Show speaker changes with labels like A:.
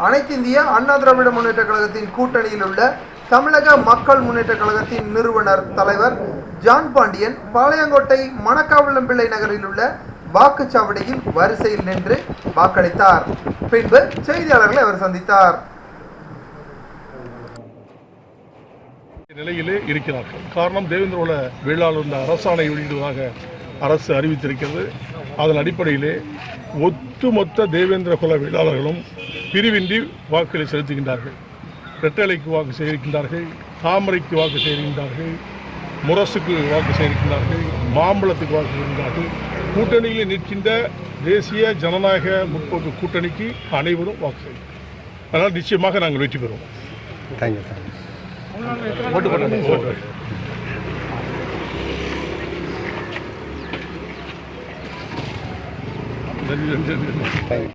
A: அனைத்து இந்திய அண்ணா திராவிட முன்னேற்ற கழகத்தின் கூட்டணியில் உள்ள தமிழக மக்கள் முன்னேற்ற கழகத்தின் நிறுவனர் தலைவர் ஜான் பாண்டியன் பாளையங்கோட்டை மணக்காவளம்பிள்ளை நகரில் உள்ள வாக்குச்சாவடியில் வரிசையில் நின்று வாக்களித்தார். பின்பு செய்தியாளர்களை அவர் சந்தித்தார்.
B: நிலையிலே இருக்கிறார்கள். காரணம் தேவேந்திர வேளாளர் அரசாணை வெளியிடுவதாக அரசு அறிவித்திருக்கிறது. அதன் அடிப்படையிலே ஒட்டுமொத்த தேவேந்திர குல வேளாளர்களும் பிரிவின்றி வாக்குகளை செலுத்துகின்றார்கள். ரெட்டலைக்கு வாக்கு சேகரிக்கின்றார்கள், தாமரைக்கு வாக்கு சேகரிக்கின்றார்கள், முரசுக்கு வாக்கு சேகரிக்கின்றார்கள், மாம்பழத்துக்கு வாக்கு சேகரிக்கின்றார்கள். கூட்டணியில் நிற்கின்ற தேசிய ஜனநாயக முற்போக்கு கூட்டணிக்கு அனைவரும் வாக்கு செய்கிறார்கள். அதனால் நிச்சயமாக நாங்கள் வெற்றி பெறுவோம். நன்றி.